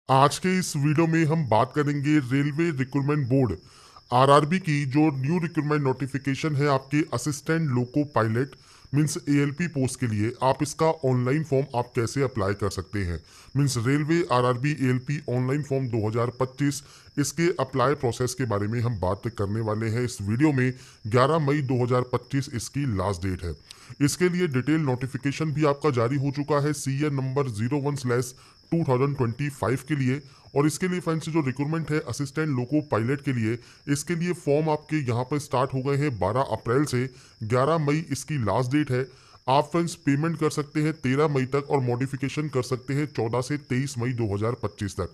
आज के इस वीडियो में हम बात करेंगे रेलवे रिक्रूटमेंट बोर्ड आरआरबी की जो न्यू रिक्रूटमेंट नोटिफिकेशन है आपके assistant loco pilot means ALP post के लिए। आप इसका ऑनलाइन फॉर्म आप कैसे अप्लाई कर सकते हैं। Means railway RRB ALP online form 2025 इसके अप्लाई प्रोसेस के बारे में हम बात करने वाले हैं इस वीडियो में। 11 मई 2025 इसकी लास्ट डेट है। इसके लिए डिटेल नोटिफिकेशन भी आपका जारी हो चुका है सीएन नंबर 01/2025 के लिए। और इसके लिए फ्रेंड्स जो रिक्रूटमेंट है असिस्टेंट लोको पायलट के लिए, इसके लिए फॉर्म आपके यहाँ पर स्टार्ट हो गए हैं 12 अप्रैल से। 11 मई इसकी लास्ट डेट है। आप फ्रेंड्स पेमेंट कर सकते हैं 13 मई तक और मॉडिफिकेशन कर सकते हैं 14 से 23 मई 2025 तक।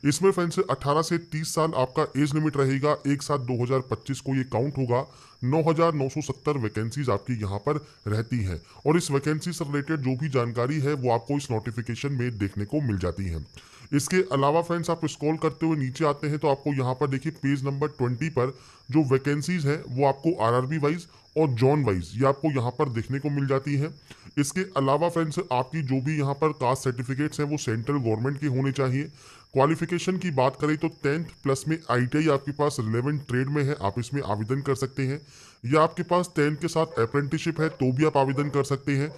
इसमें फ्रेंड्स 18 से 30 साल आपका एज लिमिट रहेगा। 1/7/2025 को ये काउंट होगा। 9,970 वैकेंसीज आपकी यहाँ पर रहती हैं और इस वैकेंसी से रिलेटेड जो भी जानकारी है वो आपको इस नोटिफिकेशन में देखने को मिल जाती है। इसके अलावा फ्रेंड्स आप स्क्रॉल करते हुए नीचे आते हैं तो आपको यहाँ पर देखिए पेज नंबर 20 पर जो वैकेंसीज हैं वो आपको आरआरबी वाइज और जॉन वाइज ये आपको यहाँ पर देखने को मिल जाती है। इसके अलावा फ्रेंड्स आपकी जो भी यहाँ पर कास्ट सर्टिफिकेट्स हैं वो सेंट्रल गवर्नमेंट के होने चाहिए। क्वालिफिकेशन की बात करें तो 10th प्लस में आईटीआई आपके पास रिलेवेंट ट्रेड में है, आप इसमें आवेदन कर सकते हैं। या आपके पास 10th के साथ अप्रेंटिसशिप है तो भी आप आवेदन कर सकते हैं।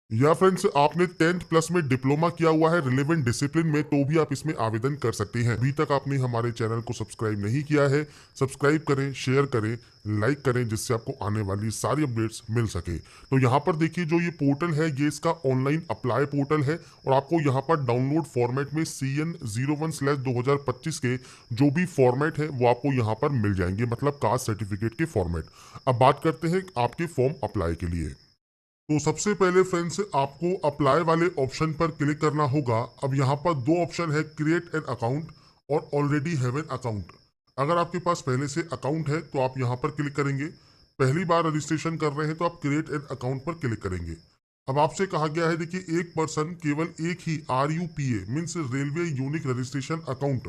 या फ्रेंड्स आपने 10th प्लस में डिप्लोमा किया हुआ है रिलेवेंट डिसिप्लिन में तो भी आप इसमें आवेदन कर सकते हैं। अभी तक आपने हमारे चैनल को सब्सक्राइब नहीं किया है, सब्सक्राइब करें, शेयर करें, लाइक करें जिससे आपको आने वाली सारी अपडेट्स मिल सके। तो यहाँ पर देखिए जो ये पोर्टल है ये इसका ऑनलाइन अप्लाई पोर्टल है और आपको यहाँ पर डाउनलोड फॉर्मेट में CN 01/2025 के जो भी फॉर्मेट है वो आपको यहाँ पर मिल जाएंगे, मतलब कास्ट सर्टिफिकेट के फॉर्मेट। अब बात करते हैं आपके फॉर्म अप्लाई के लिए। तो सबसे पहले फ्रेंड्स आपको अप्लाई वाले ऑप्शन पर क्लिक करना होगा। अब यहाँ पर दो ऑप्शन है, क्रिएट एन अकाउंट और ऑलरेडी हैव एन अकाउंट। अगर आपके पास पहले से अकाउंट है तो आप यहाँ पर क्लिक करेंगे। पहली बार रजिस्ट्रेशन कर रहे हैं तो आप क्रिएट एन अकाउंट पर क्लिक करेंगे। अब आपसे कहा गया है देखिए एक पर्सन केवल एक ही RUPA means railway unique registration account,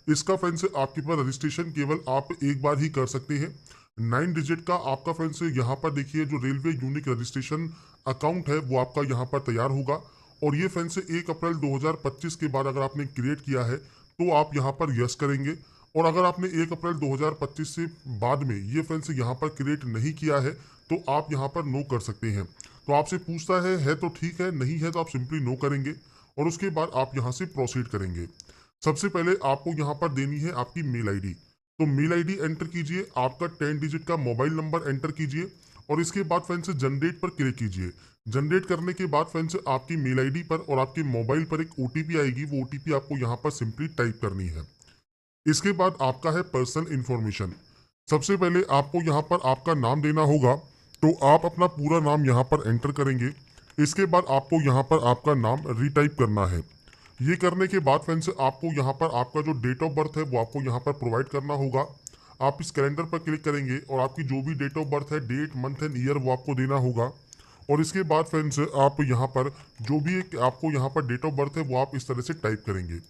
इसका फ्रेंड्स आपके पास रजिस्ट्रेशन केवल आप एक बार ही कर सकते हैं। 9 डिजिट का आपका फ्रेंड्स यहाँ पर देखिए जो रेलवे यूनिक रजिस्ट्रेशन अकाउंट है वो आपका यहाँ पर तैयार होगा। और ये फ्रेंड्स 1 अप्रैल 2025 के बाद अगर आपने क्रिएट किया है तो आप यहाँ पर यस करेंगे। और अगर आपने 1 अप्रैल 2025 से बाद में ये फ्रेंड्स यहाँ पर क्रिएट नहीं किया है तो आप यहाँ पर नो कर सकते हैं। तो आपसे पूछता है तो ठीक है, नहीं है तो आप सिंपली नो करेंगे और उसके बाद आप यहाँ से प्रोसीड करेंगे। सबसे पहले आपको यहाँ पर देनी है आपकी मेल आईडी। तो मेल आईडी एंटर कीजिए, आपका 10 डिजिट का मोबाइल नंबर एंटर कीजिए और इसके बाद फ्रेंड्स जनरेट पर क्लिक कीजिए। जनरेट करने के बाद फ्रेंड्स आपकी मेल आईडी पर और आपके मोबाइल पर एक ओटीपी आएगी, वो ओटीपी आपको यहाँ पर सिंपली टाइप करनी है। इसके बाद आपका है पर्सनल इंफॉर्मेशन। सबसे पहले आपको यहाँ पर आपका नाम देना होगा, तो आप अपना पूरा नाम यहाँ पर एंटर करेंगे। इसके बाद आपको यहाँ पर आपका नाम रीटाइप करना है। ये करने के बाद फ्रेंड्स आपको यहाँ पर आपका जो डेट ऑफ बर्थ है वो आपको यहाँ पर प्रोवाइड करना होगा। आप इस कैलेंडर पर क्लिक करेंगे और आपकी जो भी डेट ऑफ बर्थ है, डेट मंथ एंड ईयर वो आपको देना होगा। और इसके बाद फ्रेंड्स आप यहाँ पर जो भी एक आपको यहाँ पर डेट ऑफ बर्थ है वो आप इस तरह से टाइप करेंगे।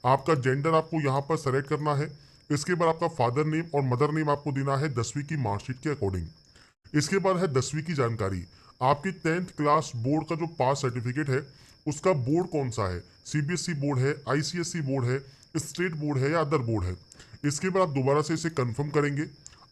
आपका जेंडर आपको यहाँ पर सेलेक्ट करना है। इसके बाद आपका फादर नेम और मदर नेम आपको देना है 10वीं की मार्कशीट के अकॉर्डिंग। इसके बाद है 10वीं की जानकारी। आपकी 10th क्लास बोर्ड का जो पास सर्टिफिकेट है उसका बोर्ड कौन सा है, CBSE बोर्ड है, ICSE बोर्ड है, स्टेट बोर्ड है या अदर बोर्ड है। इसके बाद आप दोबारा से इसे कंफर्म करेंगे।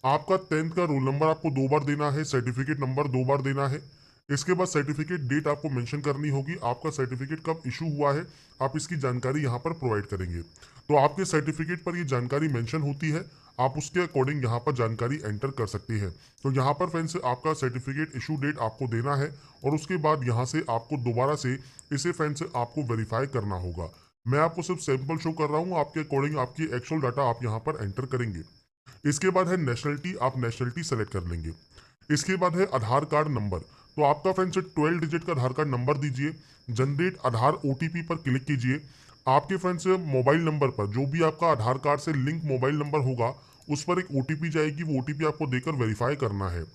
आपका 10th का रोल नंबर आपको 2 बार देना है, सर्टिफिकेट नंबर 2 बार देना है। इसके बाद सर्टिफिकेट डेट आपको मेंशन करनी होगी, आपका सर्टिफिकेट कब इशू हुआ है आप इसकी जानकारी यहाँ पर प्रोवाइड करेंगे। तो आपके सर्टिफिकेट पर ये जानकारी मेंशन होती है, आप उसके अकॉर्डिंग यहाँ पर जानकारी एंटर कर सकते हैं। तो यहाँ पर फ्रेंड्स आपका सर्टिफिकेट इशू डेट आपको देना है और उसके बाद यहाँ से आपको दोबारा से इसे फ्रेंड्स आपको वेरीफाई करना होगा। मैं आपको सिर्फ सैंपल शो कर रहा हूँ, आपके अकॉर्डिंग आपकी एक्चुअल डाटा आप यहाँ पर एंटर करेंगे। इसके बाद है नेशनलिटी, आप नेशनलिटी सेलेक्ट कर लेंगे। इसके बाद है आधार कार्ड नंबर। तो आपका फ्रेंड्स 12 डिजिट का आधार कार्ड नंबर दीजिए। जनरेट आधार OTP पर क्लिक कीजिए। आपके फ्रेंड्स मोबाइल नंबर पर जो भी आपका आधार कार्ड से लिंक मोबाइल नंबर होगा उस पर एक OTP जाएगी, वो OTP आपको देकर वेरीफाई करना है।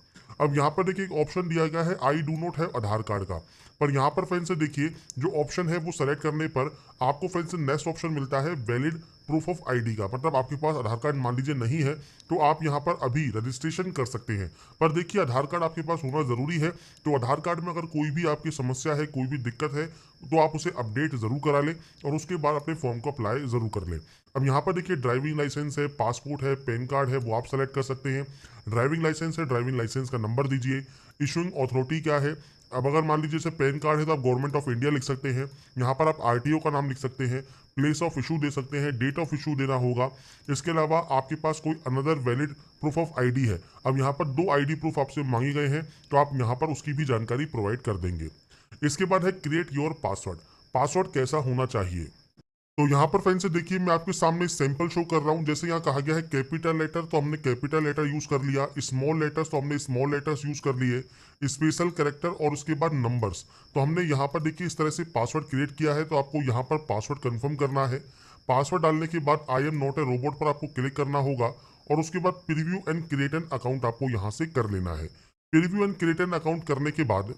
अब यहाँ पर देखिए एक ऑप्शन दिया गया है आई डू नॉट है आधार कार्ड का, पर यहाँ पर फ्रेंड्स देखिए जो ऑप्शन है वो सेलेक्ट करने पर आपको फ्रेंड्स नेक्स्ट ऑप्शन मिलता है वैलिड प्रूफ ऑफ आईडी का, मतलब आपके पास आधार कार्ड मान लीजिए नहीं है तो आप यहाँ पर अभी रजिस्ट्रेशन कर सकते हैं। पर देखिए आधार कार्ड आपके पास होना ज़रूरी है, तो आधार कार्ड में अगर कोई भी आपकी समस्या है, कोई भी दिक्कत है, तो आप उसे अपडेट ज़रूर करा लें और उसके बाद अपने फॉर्म को अप्लाई ज़रूर कर लें। अब यहाँ पर देखिए ड्राइविंग लाइसेंस है, पासपोर्ट है, पैन कार्ड है, वो आप सेलेक्ट कर सकते हैं। ड्राइविंग लाइसेंस है, ड्राइविंग लाइसेंस का नंबर दीजिए। इशुइंग अथॉरिटी क्या है, अब अगर मान लीजिए जैसे पैन कार्ड है तो आप गवर्नमेंट ऑफ इंडिया लिख सकते हैं, यहाँ पर आप आरटीओ का नाम लिख सकते हैं, प्लेस ऑफ इशू दे सकते हैं, डेट ऑफ इशू देना होगा। इसके अलावा आपके पास कोई another valid proof of ID है, अब यहाँ पर 2 आईडी प्रूफ आपसे मांगे गए हैं तो आप यहाँ पर उसकी भी जानकारी प्रोवाइड कर देंगे। इसके बाद है क्रिएट योर पासवर्ड। पासवर्ड कैसा होना चाहिए, तो यहाँ पर फ्रेंड्स देखिए मैं आपके सामने सैंपल शो कर रहा हूँ। जैसे यहाँ कहा गया है कैपिटल लेटर, तो हमने कैपिटल लेटर यूज कर लिया, स्मॉल लेटर्स तो हमने स्मॉल लेटर्स यूज कर लिए, स्पेशल कैरेक्टर और उसके बाद नंबर्स, तो हमने यहाँ पर देखिए इस तरह से पासवर्ड क्रिएट किया है। तो आपको यहाँ पर पासवर्ड कंफर्म करना है। पासवर्ड डालने के बाद I am not a robot पर आपको क्लिक करना होगा और उसके बाद preview and create an account आपको यहाँ से कर लेना है। Preview and create an account करने के बाद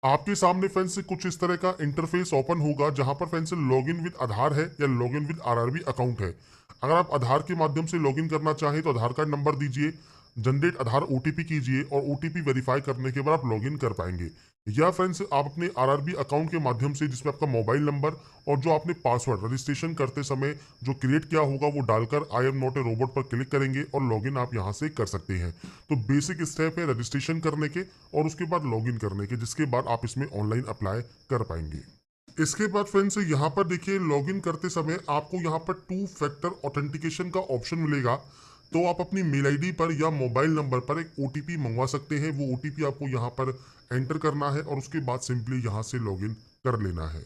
आपके सामने फ्रेंड्स कुछ इस तरह का इंटरफेस ओपन होगा, जहां पर फ्रेंड्स लॉगिन विद आधार है या लॉगिन विद आरआरबी अकाउंट है। अगर आप आधार के माध्यम से लॉगिन करना चाहें तो आधार कार्ड नंबर दीजिए, जनरेट आधार ओटीपी कीजिए और ओटीपी वेरीफाई करने के बाद आप लॉगिन कर पाएंगे। या फ्रेंड्स आप अपने आरआरबी अकाउंट के माध्यम से, जिसमें आपका मोबाइल नंबर और जो आपने पासवर्ड रजिस्ट्रेशन करते समय जो क्रिएट किया होगा वो डालकर I am not a robot पर क्लिक करेंगे और लॉगिन आप यहां से कर सकते हैं। तो बेसिक स्टेप है रजिस्ट्रेशन करने के और उसके बाद लॉगिन करने के, जिसके बाद आप इसमें ऑनलाइन अप्लाई कर पाएंगे। इसके बाद फ्रेंड्स यहाँ पर देखिए लॉगिन करते समय आपको यहाँ पर 2 फैक्टर ऑथेंटिकेशन का ऑप्शन मिलेगा। तो आप अपनी मेल आईडी पर या मोबाइल नंबर पर एक ओटीपी मंगवा सकते हैं। वो ओटीपी आपको यहाँ पर एंटर करना है और उसके बाद सिंपली यहाँ से लॉगिन कर लेना है।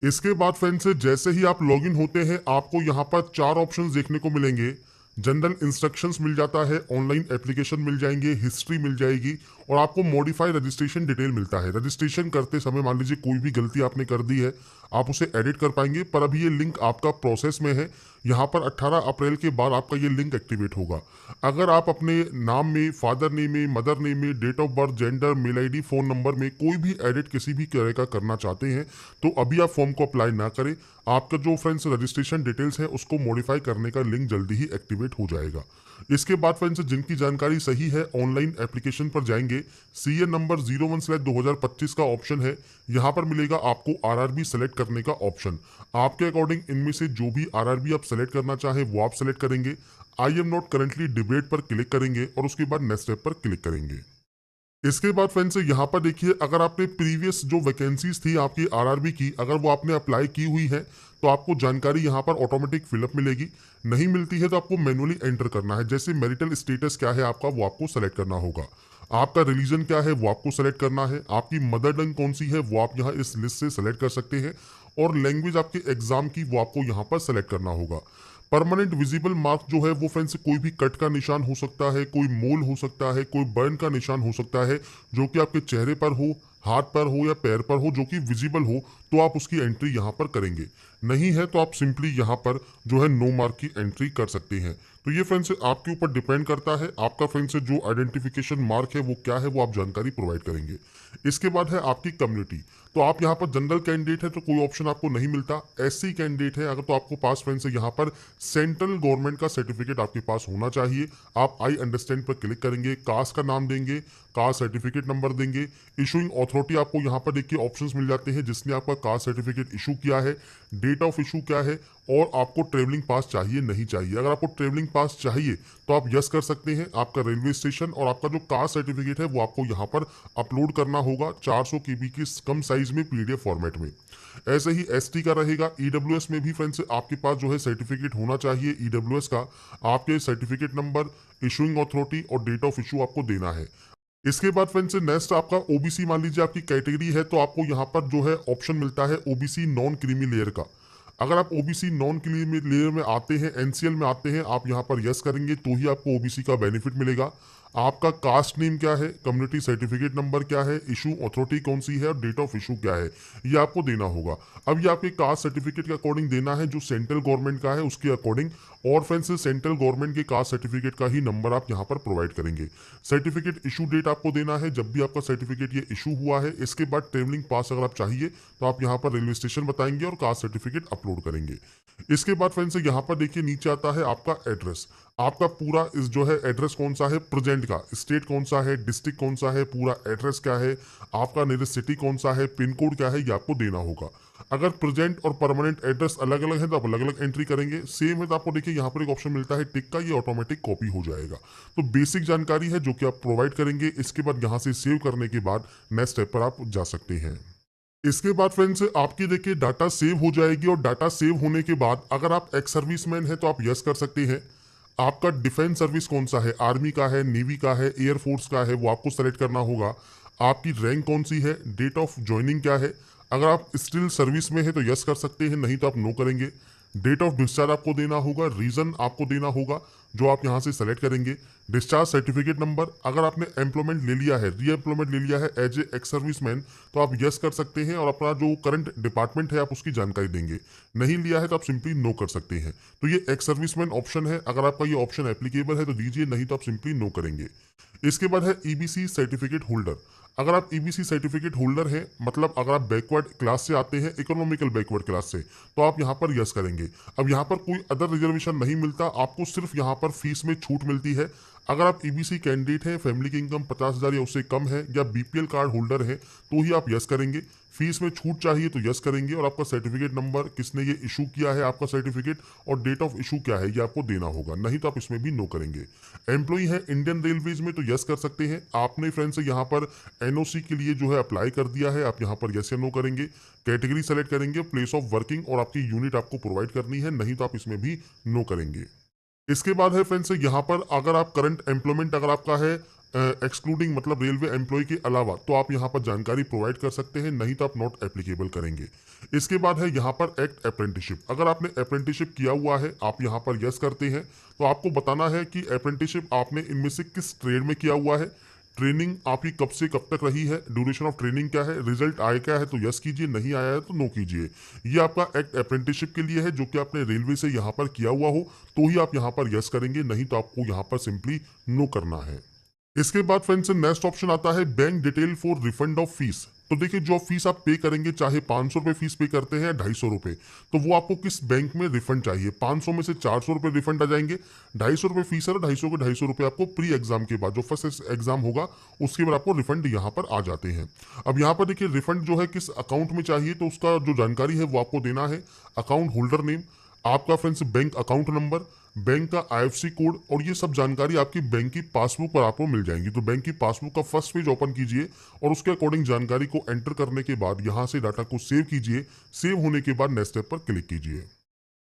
इसके बाद फ्रेंड्स जैसे ही आप लॉगिन होते हैं आपको यहाँ पर 4 ऑप्शंस देखने को मिलेंगे। जनरल इंस्ट्रक्शंस मिल जाता है, ऑनलाइन एप्लीकेशन मिल जाएंगे, हिस्ट्री मिल जाएगी और आपको मॉडिफाई रजिस्ट्रेशन डिटेल मिलता है। रजिस्ट्रेशन करते समय मान लीजिए कोई भी गलती आपने कर दी है, आप उसे एडिट कर पाएंगे, पर अभी ये लिंक आपका प्रोसेस में है। यहाँ पर 18 अप्रैल के बाद आपका ये लिंक एक्टिवेट होगा। अगर आप अपने नाम में, फादर नेम में, मदर नेम में, date of birth, gender, mail ID, phone number में कोई भी एडिट किसी भी तरह का करना चाहते हैं तो अभी आप फॉर्म को अप्लाई ना करें। आपका जो फ्रेंड्स रजिस्ट्रेशन डिटेल्स है उसको मॉडिफाई करने का लिंक जल्दी ही एक्टिवेट हो जाएगा। इसके बाद फ्रेंड्स जिनकी जानकारी सही है ऑनलाइन एप्लीकेशन पर जाएंगे, सीए नंबर 01/2025 का ऑप्शन है, यहाँ पर मिलेगा आपको आरआरबी सेलेक्ट करने का ऑप्शन। आपके अकॉर्डिंग इनमें से जो भी आरआरबी आप सेलेक्ट करना चाहें वो आप सेलेक्ट करेंगे। I am not currently debate पर क्लिक करेंगे और उसके बाद नेक्स्ट स्टेप पर क्लिक करेंगे। इसके बाद फ्रेंड्स यहाँ पर देखिए अगर आपने प्रीवियस जो वैकेंसीज थी आपकी आरआरबी की, अगर वो आपने अप्लाई की हुई है तो आपको जानकारी यहाँ पर ऑटोमेटिक फिलअप मिलेगी। नहीं मिलती है तो आपको मैनुअली एंटर करना है। जैसे मैरिटल स्टेटस क्या है आपका वो आपको सेलेक्ट करना होगा, आपका रिलीजन क्या है वो आपको सेलेक्ट करना है, आपकी मदर टंग कौन सी है वो आप यहाँ इस लिस्ट से सेलेक्ट कर सकते हैं और लैंग्वेज आपके एग्जाम की वो आपको यहाँ पर सेलेक्ट करना होगा। परमानेंट विजिबल मार्क जो है वो फ्रेंड्स कोई भी कट का निशान हो सकता है, कोई मोल हो सकता है, कोई बर्न का निशान हो सकता है जो कि आपके चेहरे पर हो, हाथ पर हो या पैर पर हो, जो कि विजिबल हो तो आप उसकी एंट्री यहाँ पर करेंगे। नहीं है तो आप सिंपली यहाँ पर जो है नो मार्क की एंट्री कर सकते हैं। तो ये फ्रेंड्स आपके ऊपर डिपेंड करता है, आपका फ्रेंड्स जो आइडेंटिफिकेशन मार्क है वो क्या है वो आप जानकारी प्रोवाइड करेंगे। इसके बाद है आपकी कम्युनिटी, तो आप यहाँ पर जनरल कैंडिडेट है तो कोई ऑप्शन आपको नहीं मिलता। एससी कैंडिडेट है अगर तो आपको पास फ्रेंड्स यहाँ पर सेंट्रल गवर्नमेंट का सर्टिफिकेट आपके पास होना चाहिए। आप आई अंडरस्टैंड पर क्लिक करेंगे, कास्ट का नाम देंगे, कास्ट सर्टिफिकेट नंबर देंगे, इशूइंग अथॉरिटी आपको यहाँ पर देखिए ऑप्शंस मिल जाते हैं जिसने आपका कास्ट सर्टिफिकेट इशू किया है, डेट ऑफ इशू क्या है और आपको ट्रेवलिंग पास चाहिए नहीं चाहिए। अगर आपको ट्रेवलिंग पास चाहिए तो आप यस कर सकते हैं। आपका रेलवे स्टेशन और आपका जो कास्ट सर्टिफिकेट है वो आपको यहाँ पर अपलोड करना होगा 400 KB की कम साइज में पीडीएफ फॉर्मेट में। ऐसे ही एसटी का रहेगा। ईडब्ल्यूएस में भी फ्रेंड्स आपके पास जो है सर्टिफिकेट होना चाहिए ईडब्ल्यूएस का। आपके सर्टिफिकेट नंबर, इशूइंग अथॉरिटी और डेट ऑफ इशू आपको देना है। इसके बाद फ्रेंड्स नेक्स्ट आपका ओबीसी, मान लीजिए आपकी कैटेगरी है तो आपको यहाँ पर जो है ऑप्शन मिलता है ओबीसी नॉन क्रीमी लेयर का। अगर आप ओबीसी नॉन क्रीमी लेयर में आते हैं, एनसीएल में आते हैं, आप यहाँ पर यस करेंगे तो ही आपको ओबीसी का बेनिफिट मिलेगा। आपका कास्ट नेम क्या है, कम्युनिटी सर्टिफिकेट नंबर क्या है, इशू अथॉरिटी कौन सी है और डेट ऑफ इशू क्या है, ये आपको देना होगा। अब ये आपके कास्ट सर्टिफिकेट के अकॉर्डिंग देना है जो सेंट्रल गवर्नमेंट का है उसके अकॉर्डिंग, और फ्रेंड्स सेंट्रल गवर्नमेंट के कास्ट सर्टिफिकेट का ही नंबर आप यहाँ पर प्रोवाइड करेंगे। सर्टिफिकेट इशू डेट आपको देना है जब भी आपका सर्टिफिकेट ये इशू हुआ है। इसके बाद ट्रेवलिंग पास अगर आप चाहिए तो आप यहाँ पर रेलवे स्टेशन बताएंगे और कास्ट सर्टिफिकेट अपलोड करेंगे। इसके बाद फ्रेंड्स यहाँ पर देखिए नीचे आता है आपका एड्रेस। आपका पूरा इस जो है एड्रेस कौन सा है प्रेजेंट का, स्टेट कौन सा है, डिस्ट्रिक्ट कौन सा है, पूरा एड्रेस क्या है, आपका नियरेस्ट सिटी कौन सा है, पिन कोड क्या है, ये आपको देना होगा। अगर प्रेजेंट और परमानेंट एड्रेस अलग अलग है तो आप अलग अलग एंट्री करेंगे। सेम है तो आपको देखिए यहाँ पर एक ऑप्शन मिलता है टिक का, ये ऑटोमेटिक कॉपी हो जाएगा। तो बेसिक जानकारी है जो कि आप प्रोवाइड करेंगे। इसके बाद यहाँ से सेव करने के बाद नेक्स्ट स्टेप पर आप जा सकते हैं। इसके बाद फ्रेंड्स आपकी देखिए डाटा सेव हो जाएगी, और डाटा सेव होने के बाद अगर आप एक्स सर्विसमैन है तो आप यस कर सकते हैं। आपका डिफेंस सर्विस कौन सा है, आर्मी का है, नेवी का है, एयरफोर्स का है, वो आपको सेलेक्ट करना होगा। आपकी रैंक कौन सी है, डेट ऑफ ज्वाइनिंग क्या है। अगर आप स्टिल सर्विस में है तो यस कर सकते हैं, नहीं तो आप नो करेंगे। डेट ऑफ डिस्चार्ज आपको देना होगा, रीजन आपको देना होगा जो आप यहाँ से सेलेक्ट करेंगे। डिस्चार्ज सर्टिफिकेट नंबर, अगर आपने एम्प्लॉयमेंट ले लिया है, री एम्प्लॉयमेंट ले लिया है एज ए एक्स सर्विसमैन तो आप यस कर सकते हैं और अपना जो करंट डिपार्टमेंट है आप उसकी जानकारी देंगे। नहीं लिया है तो आप सिंपली नो कर सकते हैं। तो ये एक्स सर्विसमैन ऑप्शन है, अगर आपका ये ऑप्शन एप्लीकेबल है तो दीजिए, नहीं तो आप सिंपली नो करेंगे। इसके बाद है ईबीसी सर्टिफिकेट होल्डर। अगर आप ईबीसी सर्टिफिकेट होल्डर हैं, मतलब अगर आप बैकवर्ड क्लास से आते हैं, इकोनॉमिकल बैकवर्ड क्लास से, तो आप यहाँ पर यस करेंगे। अब यहाँ पर कोई अदर रिजर्वेशन नहीं मिलता, आपको सिर्फ यहाँ पर फीस में छूट मिलती है। अगर आप ईबीसी कैंडिडेट हैं, फैमिली की इनकम 50,000 या उससे कम है, या बीपीएल कार्ड होल्डर है तो ही आप यस करेंगे। फीस में छूट चाहिए तो यस करेंगे, और आपका सर्टिफिकेट नंबर, किसने ये इशू किया है आपका सर्टिफिकेट, और डेट ऑफ इशू क्या है ये आपको देना होगा, नहीं तो आप इसमें भी नो करेंगे। एम्प्लॉई है इंडियन रेलवेज में तो यस कर सकते हैं। आपने फ्रेंड्स यहाँ पर एनओसी के लिए जो है अप्लाई कर दिया है, आप यहाँ पर यस या नो करेंगे। कैटेगरी सेलेक्ट करेंगे, प्लेस ऑफ वर्किंग और आपकी यूनिट आपको प्रोवाइड करनी है, नहीं तो आप इसमें भी नो करेंगे। इसके बाद है फ्रेंड्स यहाँ पर अगर आप करंट एम्प्लॉयमेंट अगर आपका है एक्सक्लूडिंग मतलब रेलवे एम्प्लॉय के अलावा, तो आप यहाँ पर जानकारी प्रोवाइड कर सकते हैं, नहीं तो आप नॉट एप्लीकेबल करेंगे। इसके बाद है यहाँ पर एक्ट अप्रेंटिसशिप। अगर आपने अप्रेंटिसशिप किया हुआ है आप यहाँ पर यस करते हैं, तो आपको बताना है कि अप्रेंटिसशिप आपने इनमें से किस ट्रेड में किया हुआ है, ट्रेनिंग आपकी कब से कब तक रही है, ड्यूरेशन ऑफ ट्रेनिंग क्या है, रिजल्ट आया क्या है तो यस कीजिए, नहीं आया है तो नो कीजिए। ये आपका एक्ट अप्रेंटिसशिप के लिए है जो कि आपने रेलवे से यहाँ पर किया हुआ हो तो ही आप यहाँ पर यस करेंगे, नहीं तो आपको यहाँ पर सिंपली नो करना है। इसके बाद फ्रेंड्स नेक्स्ट ऑप्शन आता है bank detail for refund of fees. तो देखिए जो फीस आप पे करेंगे, चाहे 500 रुपये फीस पे करते हैं या 250 रुपये, तो वो आपको किस बैंक में रिफंड चाहिए। 500 में से 400 रुपये रिफंड आ जाएंगे, 250 रुपये फीस है, 250 के 250 रुपये आपको प्री एग्जाम के बाद जो फर्स्ट एग्जाम होगा उसके बाद आपको रिफंड यहाँ पर आ जाते हैं। अब यहाँ पर देखिए रिफंड जो है किस अकाउंट में चाहिए, तो उसका जो जानकारी है वो आपको देना है। अकाउंट होल्डर नेम, आपका friends bank account number, bank का आईएफएससी कोड, और ये सब जानकारी आपकी बैंक की पासबुक पर आपको मिल जाएंगी। तो बैंक की पासबुक का फर्स्ट पेज ओपन कीजिए और उसके अकॉर्डिंग जानकारी को एंटर करने के बाद यहाँ से डाटा को सेव कीजिए। सेव होने के बाद नेक्स्ट स्टेप पर क्लिक कीजिए।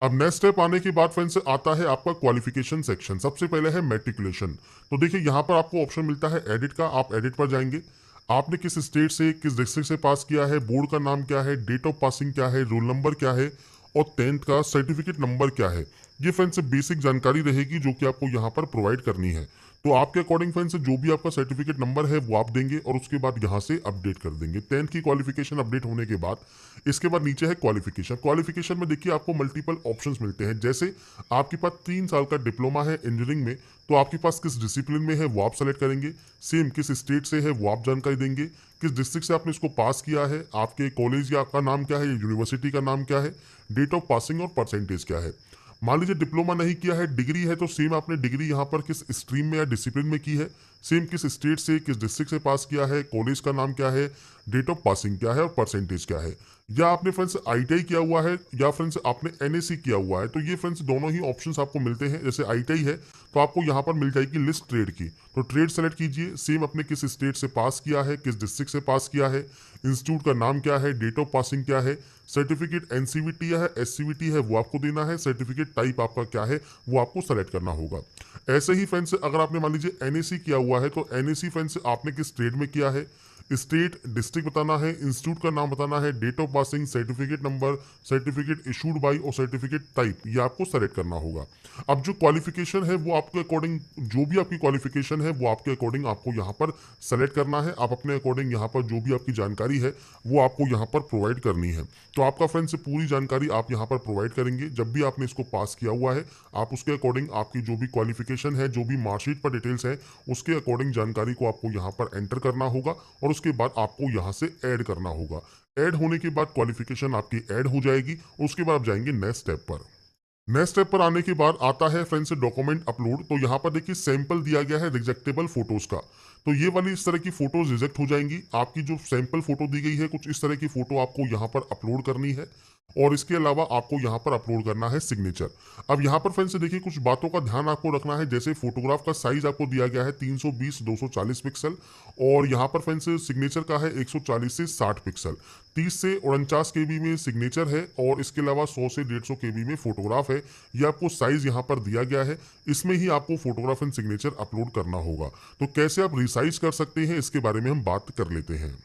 अब नेक्स्ट स्टेप आने के बाद फ्रेंड्स आता है आपका क्वालिफिकेशन सेक्शन। सबसे पहले है मैट्रिकुलेशन। तो देखिए यहाँ पर आपको ऑप्शन मिलता है एडिट का, आप एडिट पर जाएंगे। आपने किस स्टेट से, किस डिस्ट्रिक्ट से पास किया है, बोर्ड का नाम क्या है, डेट ऑफ पासिंग क्या है, रोल नंबर क्या है, और 10th का सर्टिफिकेट नंबर क्या है। ये फ्रेंड्स बेसिक जानकारी रहेगी जो कि आपको यहाँ पर प्रोवाइड करनी है। तो आपके अकॉर्डिंग फ्रेंड्स जो भी आपका सर्टिफिकेट नंबर है वो आप देंगे और उसके बाद यहाँ से अपडेट कर देंगे। 10th की क्वालिफिकेशन अपडेट होने के बाद इसके बाद नीचे है क्वालिफिकेशन। क्वालिफिकेशन में देखिए आपको मल्टीपल ऑप्शंस मिलते हैं। जैसे आपके पास 3 साल का डिप्लोमा है इंजीनियरिंग में, तो आपके पास किस डिसिप्लिन में है वो आप सेलेक्ट करेंगे। सेम किस स्टेट से है वो आप जानकारी देंगे। किस डिस्ट्रिक्ट से आपने इसको पास किया है, आपके कॉलेज या का नाम क्या है, यूनिवर्सिटी का नाम क्या है, डेट ऑफ पासिंग और परसेंटेज क्या है। मान लीजिए डिप्लोमा नहीं किया है, डिग्री है, तो सेम आपने डिग्री यहाँ पर किस स्ट्रीम में या डिसिप्लिन में की है। सेम किस स्टेट से, किस डिस्ट्रिक्ट से पास किया है, कॉलेज का नाम क्या है, डेट ऑफ पासिंग क्या है और परसेंटेज क्या है। या आपने फ्रेंड्स आईटीआई किया हुआ है या फ्रेंड्स आपने एनएससी किया हुआ है, तो ये फ्रेंड्स दोनों ही ऑप्शंस आपको मिलते हैं। जैसे आईटीआई है तो आपको यहाँ पर मिल जाएगी लिस्ट ट्रेड की, तो ट्रेड सेलेक्ट कीजिए। सेम अपने किस स्टेट से पास किया है, किस डिस्ट्रिक्ट से पास किया है, इंस्टीट्यूट का नाम क्या है, डेट ऑफ पासिंग क्या है, सर्टिफिकेट एनसीवीटी है, एससीवीटी है वो आपको देना है, सर्टिफिकेट टाइप आपका क्या है वो आपको सेलेक्ट करना होगा। ऐसे ही फ्रेंड्स अगर आपने मान लीजिए एनएससी किया हुआ है तो एनएससी फ्रेंड्स आपने किस ट्रेड में किया है, स्टेट डिस्ट्रिक्ट बताना है, इंस्टीट्यूट का नाम बताना है, date of passing, certificate number, certificate issued by और सर्टिफिकेट टाइप, ये आपको सेलेक्ट करना होगा। अब जो क्वालिफिकेशन है वो आपके अकॉर्डिंग, जो भी आपकी क्वालिफिकेशन है वो आपके अकॉर्डिंग आपको यहाँ पर सेलेक्ट करना है। आप अपने अकॉर्डिंग यहाँ पर जो भी आपकी जानकारी है वो आपको यहाँ पर प्रोवाइड करनी है। तो आपका फ्रेंड्स पूरी जानकारी आप यहाँ पर प्रोवाइड करेंगे। जब भी आपने इसको पास किया हुआ है आप उसके अकॉर्डिंग आपकी जो भी क्वालिफिकेशन है, जो भी मार्कशीट पर डिटेल्स है, उसके अकॉर्डिंग जानकारी को आपको यहाँ पर एंटर करना होगा और उसके बाद आपको यहाँ से ऐड करना होगा। ऐड होने के बाद क्वालिफिकेशन आपकी ऐड हो जाएगी और उसके बाद आप जाएंगे नेक्स्ट स्टेप पर। नेक्स्ट स्टेप पर आने के बाद आता है फ्रेंड्स डॉक्यूमेंट अपलोड। तो यहाँ पर देखिए सैंपल दिया गया है रिजेक्टेबल फोटोज का। तो ये वाली इस तरह की फोटोज रिजेक्ट हो जाएंगी। आपकी जो सैंपल फोटो दी गई है कुछ इस तरह की फोटो आपको यहाँ पर अपलोड करनी है और इसके अलावा आपको यहाँ पर अपलोड करना है सिग्नेचर। अब यहाँ पर फ्रेंड्स देखिए कुछ बातों का ध्यान आपको रखना है। जैसे फोटोग्राफ का साइज आपको दिया गया है 320-240 पिक्सल और यहाँ पर फ्रेंड्स सिग्नेचर का है 140 से 60 पिक्सल। 30 से 49 केबी में सिग्नेचर है और इसके अलावा 100 से 150 केबी में फोटोग्राफ है। ये आपको साइज यहाँ पर दिया गया है, इसमें ही आपको फोटोग्राफ एंड सिग्नेचर अपलोड करना होगा। तो कैसे आप रिसाइज कर सकते हैं इसके बारे में हम बात कर लेते हैं।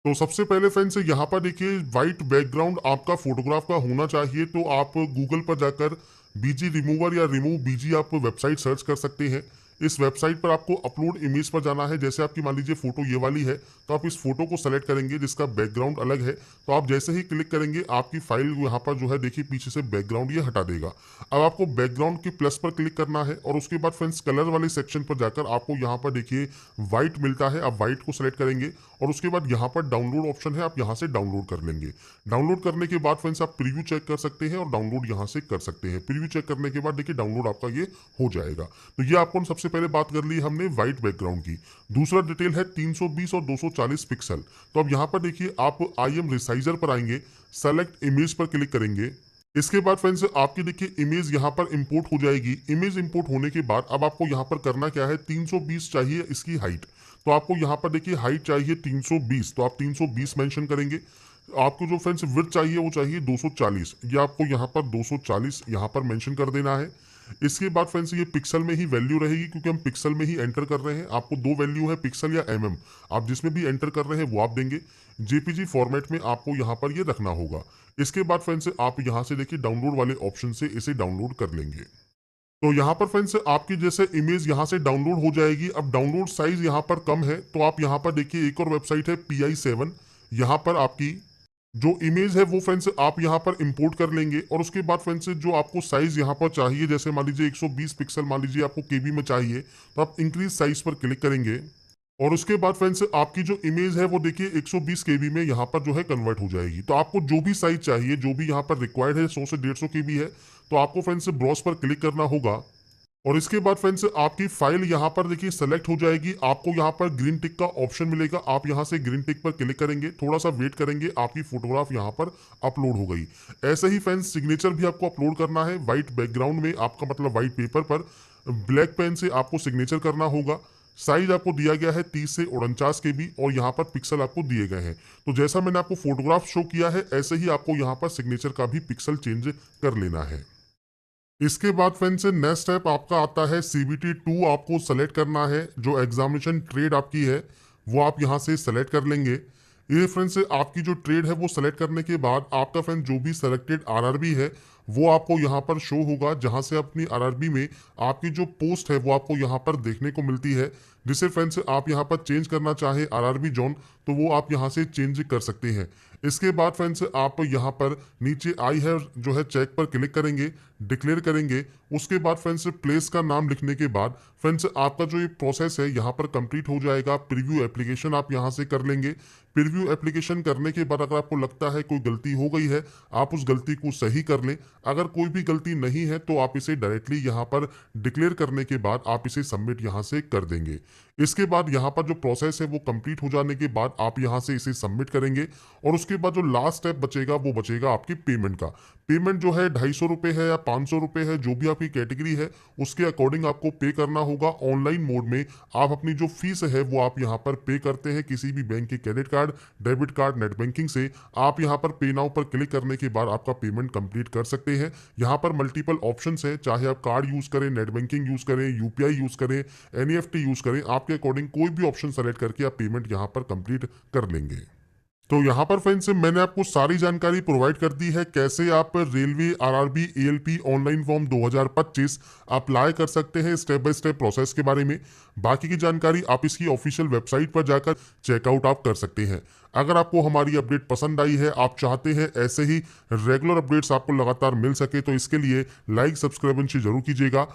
तो सबसे पहले फ्रेंड्स यहाँ पर देखिए व्हाइट बैकग्राउंड आपका फोटोग्राफ का होना चाहिए। तो आप गूगल पर जाकर बीजी रिमूवर या रिमूव बीजी आप वेबसाइट सर्च कर सकते हैं। इस वेबसाइट पर आपको अपलोड इमेज पर जाना है। जैसे आपकी मान लीजिए फोटो ये वाली है तो आप इस फोटो को सेलेक्ट करेंगे जिसका बैकग्राउंड अलग है। तो आप जैसे ही क्लिक करेंगे आपकी फाइल यहाँ पर जो है देखिए पीछे से बैकग्राउंड ये हटा देगा। अब आपको बैकग्राउंड के प्लस पर क्लिक करना है और उसके बाद फ्रेंड्स कलर वाले सेक्शन पर जाकर आपको यहाँ पर देखिए व्हाइट मिलता है। आप व्हाइट को सेलेक्ट करेंगे और उसके बाद यहाँ पर डाउनलोड ऑप्शन है, आप यहाँ से डाउनलोड कर लेंगे। डाउनलोड करने के बाद फ्रेंड्स आप प्रीव्यू चेक कर सकते हैं और डाउनलोड यहाँ से कर सकते हैं। प्रीव्यू चेक करने के बाद देखिए डाउनलोड आपका ये हो जाएगा। तो ये आपको सबसे पहले बात कर ली हमने व्हाइट बैकग्राउंड की। दूसरा डिटेल है 320 और 240 पिक्सल। तो अब यहाँ पर देखिए आप आई एम रिसाइजर पर आएंगे, सेलेक्ट इमेज पर क्लिक करेंगे। इसके बाद फ्रेंड्स आपकी देखिए इमेज यहाँ पर इंपोर्ट हो जाएगी। इमेज इंपोर्ट होने के बाद अब आपको यहाँ पर करना क्या है, 320 चाहिए इसकी हाइट। तो आपको यहाँ पर देखिए हाइट चाहिए 320, तो आप 320 मेंशन करेंगे। आपको जो फ्रेंड्स विड्थ चाहिए वो चाहिए 240, ये आपको यहाँ पर 240 यहाँ पर मेंशन कर देना है। इसके बाद फ्रेंड्स ये पिक्सल में ही वैल्यू रहेगी क्योंकि हम पिक्सल में ही एंटर कर रहे हैं। आपको दो वैल्यू है, पिक्सल या एमएम, आप जिसमें भी एंटर कर रहे हैं वो आप देंगे। जेपीजी फॉर्मेट में आपको यहाँ पर ये रखना होगा। इसके बाद फ्रेंड्स आप यहाँ से देखिए डाउनलोड वाले ऑप्शन से इसे डाउनलोड कर लेंगे। तो यहाँ पर फ्रेंड्स आपकी जैसे इमेज यहाँ से डाउनलोड हो जाएगी। अब डाउनलोड साइज यहाँ पर कम है तो आप यहाँ पर देखिए एक और वेबसाइट है PI7, यहाँ पर आपकी जो इमेज है वो फ्रेंड्स आप यहाँ पर इंपोर्ट कर लेंगे और उसके बाद फ्रेंड्स जो आपको साइज यहाँ पर चाहिए, जैसे मान लीजिए 120 पिक्सल मान लीजिए आपको केबी में चाहिए, तो आप इंक्रीज साइज पर क्लिक करेंगे और उसके बाद फ्रेंड्स आपकी जो इमेज है वो देखिए 120 केबी में यहाँ पर जो है कन्वर्ट हो जाएगी। तो आपको जो भी साइज चाहिए, जो भी यहाँ पर रिक्वायर्ड है 100 से 150 केबी है, तो आपको फ्रेंड्स ब्राउज पर क्लिक करना होगा और इसके बाद फ्रेंड्स आपकी फाइल यहाँ पर देखिए सेलेक्ट हो जाएगी। आपको यहाँ पर ग्रीन टिक का ऑप्शन मिलेगा, आप यहाँ से ग्रीन टिक पर क्लिक करेंगे, थोड़ा सा वेट करेंगे, आपकी फोटोग्राफ यहाँ पर अपलोड हो गई। ऐसे ही फ्रेंड्स सिग्नेचर भी आपको अपलोड करना है व्हाइट बैकग्राउंड में, आपका मतलब व्हाइट पेपर पर ब्लैक पेन से आपको सिग्नेचर करना होगा। साइज आपको दिया गया है 30 से 49 केबी और यहाँ पर पिक्सल आपको दिए गए हैं। तो जैसा मैंने आपको फोटोग्राफ शो किया है ऐसे ही आपको यहाँ पर सिग्नेचर का भी पिक्सल चेंज कर लेना है। इसके बाद फ्रेंड्स नेक्स्ट स्टेप आपका आता है CBT 2 आपको सेलेक्ट करना है। जो एग्जामिनेशन ट्रेड आपकी है वो आप यहाँ से सेलेक्ट कर लेंगे। ये फ्रेंड्स आपकी जो ट्रेड है वो सेलेक्ट करने के बाद आपका फ्रेंड जो भी सेलेक्टेड RRB है वो आपको यहाँ पर शो होगा, जहाँ से अपनी RRB में आपकी जो पोस्ट है वो आपको यहाँ पर देखने को मिलती है। जिसे फ्रेंड्स आप यहाँ पर चेंज करना चाहे RRB जोन तो वो आप यहाँ से चेंज कर सकते हैं। इसके बाद फ्रेंड्स आप यहाँ पर नीचे आई है जो है चेक पर क्लिक करेंगे, डिक्लेयर करेंगे। उसके बाद फ्रेंड्स प्लेस का नाम लिखने के बाद फ्रेंड्स आपका जो ये प्रोसेस है यहाँ पर कंप्लीट हो जाएगा। प्रीव्यू एप्लीकेशन आप यहाँ से कर लेंगे। प्रीव्यू एप्लीकेशन करने के बाद अगर आपको लगता है कोई गलती हो गई है आप उस गलती को सही कर लें। अगर कोई भी गलती नहीं है तो आप इसे डायरेक्टली यहाँ पर डिक्लेयर करने के बाद आप इसे सबमिट यहाँ से कर देंगे। इसके बाद यहाँ पर जो प्रोसेस है वो कंप्लीट हो जाने के बाद आप यहाँ से इसे सबमिट करेंगे और उसके बाद जो लास्ट स्टेप बचेगा वो बचेगा आपकी पेमेंट का। पेमेंट जो है 250 रुपये है या 500 रुपये है, जो भी आपकी कैटेगरी है उसके अकॉर्डिंग आपको पे करना होगा। ऑनलाइन मोड में आप अपनी जो फीस है वो आप यहाँ पर पे करते हैं किसी भी बैंक के credit card card, debit card, net banking से आप यहाँ पर पे नाउ पर क्लिक करने के बाद आपका पेमेंट कंप्लीट कर सकते हैं। यहाँ पर मल्टीपल ऑप्शंस है, चाहे आप कार्ड यूज करें, नेट बैंकिंग यूज करें, यूपीआई यूज करें, एनईएफटी यूज करें, आपके अकॉर्डिंग कोई भी ऑप्शन सेलेक्ट करके आप पेमेंट यहाँ पर कंप्लीट कर लेंगे। तो यहाँ पर फ्रेंड्स मैंने आपको सारी जानकारी प्रोवाइड कर दी है कैसे आप railway RRB ALP online form 2025 apply कर सकते हैं, स्टेप बाय स्टेप प्रोसेस के बारे में। बाकी की जानकारी आप इसकी ऑफिशियल वेबसाइट पर जाकर चेकआउट आप कर सकते हैं। अगर आपको हमारी अपडेट पसंद आई है, आप चाहते हैं ऐसे ही रेगुलर अपडेट्स आपको लगातार मिल सके, तो इसके लिए लाइक सब्सक्राइब जरूर कीजिएगा।